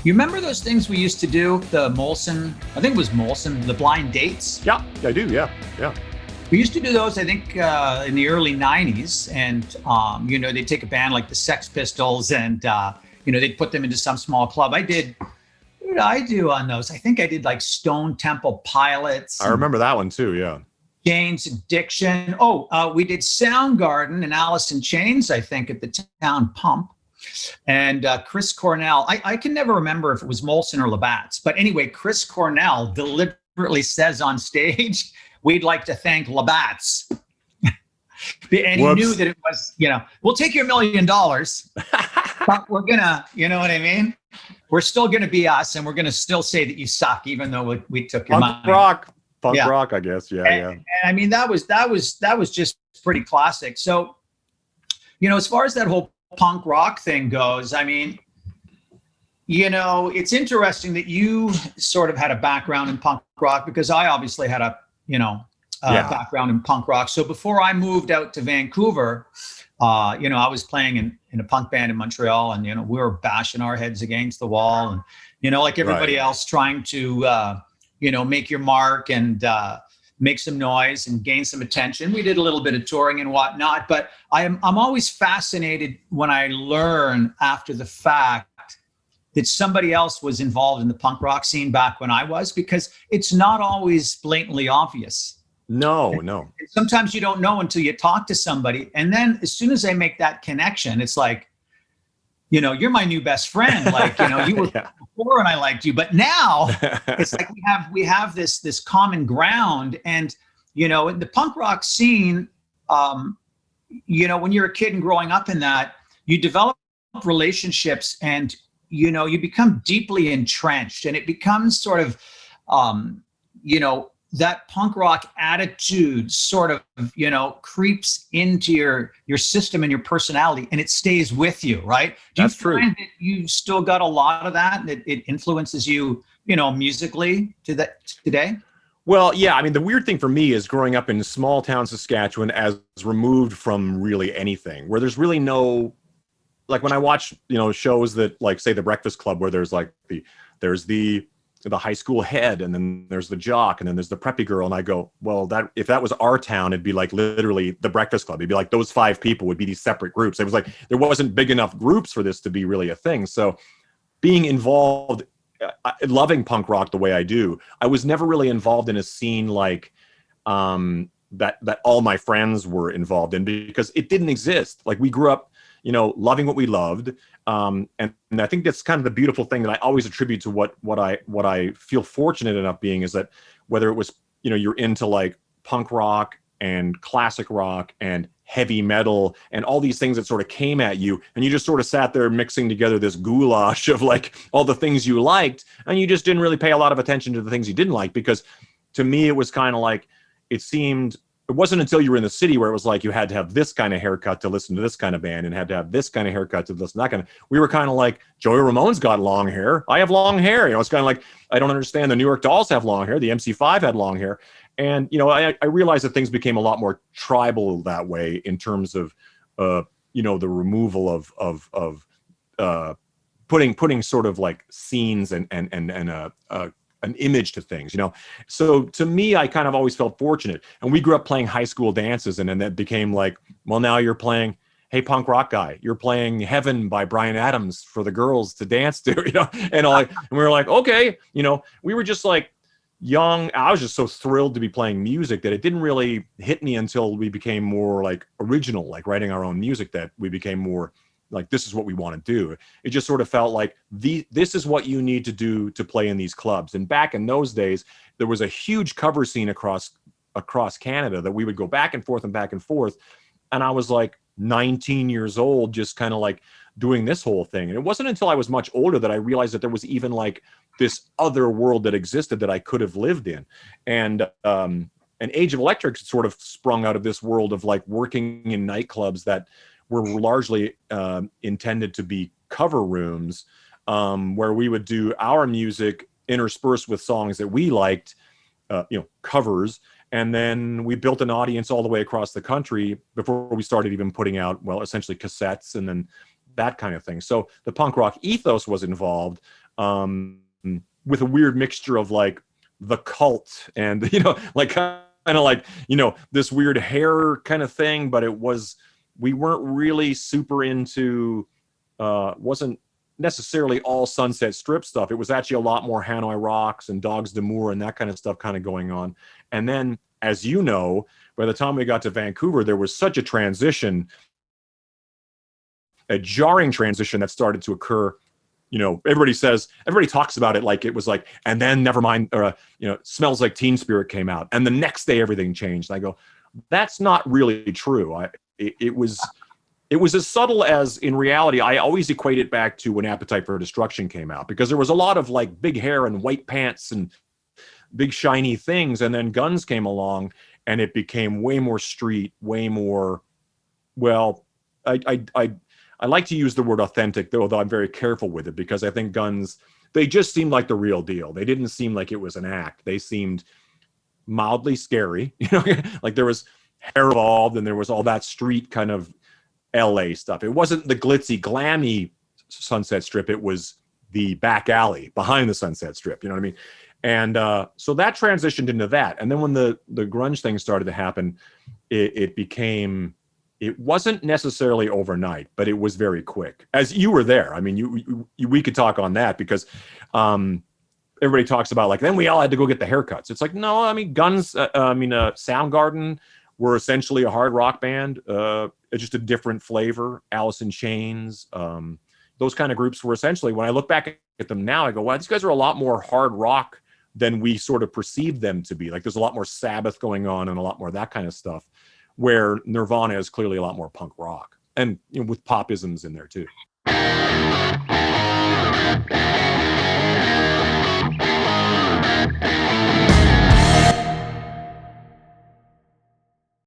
You remember those things we used to do? The Molson, I think it was Molson, the blind dates. Yeah, I do. Yeah, yeah. We used to do those, I think, in the early '90s, and they'd take a band like the Sex Pistols, and they'd put them into some small club. What did I do on those? I think I did like Stone Temple Pilots I and remember that one too. Yeah. Jane's Addiction. Oh, we did Soundgarden and Alice in Chains, I think, at the Town Pump. And Chris Cornell, I can never remember if it was Molson or Labatt's, but anyway, Chris Cornell deliberately says on stage, "We'd like to thank Labatt's." And he knew that it was, we'll take your $1 million, but we're gonna, you know what I mean? We're still gonna be us, and we're gonna still say that you suck, even though we took your money. Punk rock, I guess. Yeah, yeah. And I mean, that was just pretty classic. So, as far as that whole punk rock thing goes, I mean, it's interesting that you sort of had a background in punk rock, because I obviously had a background in punk rock. So before I moved out to Vancouver, I was playing in a punk band in Montreal, and we were bashing our heads against the wall, and like everybody else, trying to make your mark and make some noise and gain some attention. We did a little bit of touring and whatnot, but I'm always fascinated when I learn after the fact that somebody else was involved in the punk rock scene back when I was, because it's not always blatantly obvious. No. Sometimes you don't know until you talk to somebody. And then as soon as I make that connection, it's like, you're my new best friend. Like, you were before and I liked you, but now it's like we have this common ground. And, in the punk rock scene, when you're a kid and growing up in that, you develop relationships, and, you become deeply entrenched, and it becomes sort of, that punk rock attitude sort of, creeps into your system and your personality, and it stays with you, right? Do That's you find true. that you still got a lot of that, and it influences you, musically today? Well, yeah. I mean, the weird thing for me is growing up in small town Saskatchewan, as removed from really anything, where there's really no, like when I watch, shows that, like, say, The Breakfast Club, where there's like there's the high school head, and then there's the jock, and then there's the preppy girl, and I go, well, that if that was our town, it'd be like literally The Breakfast Club. It'd be like those 5 people would be these separate groups. It was like there wasn't big enough groups for this to be really a thing. So being involved, loving punk rock the way I do, I was never really involved in a scene like that all my friends were involved in, because it didn't exist. Like, we grew up, loving what we loved. And I think that's kind of the beautiful thing that I always attribute to what I feel fortunate enough being, is that whether it was, you're into like punk rock and classic rock and heavy metal and all these things that sort of came at you, and you just sort of sat there mixing together this goulash of like all the things you liked, and you just didn't really pay a lot of attention to the things you didn't like, because to me it was kind of like, it wasn't until you were in the city where it was like you had to have this kind of haircut to listen to this kind of band, and had to have this kind of haircut to listen to that kind of. We were kind of like, Joey Ramone's got long hair, I have long hair. It's kind of like, I don't understand. The New York Dolls have long hair. The MC5 had long hair. And, I realized that things became a lot more tribal that way, in terms of, the removal of putting sort of like scenes and an image to things, So to me, I kind of always felt fortunate. And we grew up playing high school dances, and then that became like, well, now you're playing, hey, punk rock guy, you're playing Heaven by Bryan Adams for the girls to dance to, and we were like, okay, we were just like young. I was just so thrilled to be playing music that it didn't really hit me until we became more like original, like writing our own music, that we became more like, this is what we want to do. It just sort of felt like this is what you need to do to play in these clubs. And back in those days, there was a huge cover scene across Canada that we would go back and forth and back and forth. And I was like 19 years old, just kind of like doing this whole thing. And it wasn't until I was much older that I realized that there was even like this other world that existed that I could have lived in. And Age of Electric sort of sprung out of this world of like working in nightclubs that were largely intended to be cover rooms, where we would do our music interspersed with songs that we liked, covers. And then we built an audience all the way across the country before we started even putting out, essentially cassettes and then that kind of thing. So the punk rock ethos was involved. with a weird mixture of like the cult and, you know, like kind of like, you know, this weird hair kind of thing, but we weren't really super into, wasn't necessarily all Sunset Strip stuff. It was actually a lot more Hanoi Rocks and Dogs d'Amour and that kind of stuff kind of going on. And then, as you know, by the time we got to Vancouver, there was such a transition, a jarring transition that started to occur. You know, everybody talks about it like it was like, and then never mind, you know, Smells Like Teen Spirit came out, and the next day everything changed. And I go, that's not really true. It was as subtle as, in reality, I always equate it back to when Appetite for Destruction came out, because there was a lot of like big hair and white pants and big shiny things, and then Guns came along, and it became way more street, way more, well, I like to use the word authentic, though I'm very careful with it, because I think Guns, they just seemed like the real deal. They didn't seem like it was an act. They seemed mildly scary, you know, like there was hair involved and there was all that street kind of LA stuff. It wasn't the glitzy, glammy Sunset Strip. It was the back alley behind the Sunset Strip, you know what I mean? And so that transitioned into that. And then when the grunge thing started to happen, it became... It wasn't necessarily overnight, but it was very quick. As you were there, I mean, we could talk on that, because everybody talks about like, then we all had to go get the haircuts. It's like, no, I mean, Guns, Soundgarden were essentially a hard rock band, just a different flavor. Alice in Chains, those kind of groups were essentially, when I look back at them now, I go, wow, these guys are a lot more hard rock than we sort of perceived them to be. Like there's a lot more Sabbath going on and a lot more of that kind of stuff, where Nirvana is clearly a lot more punk rock, and, you know, with popisms in there too.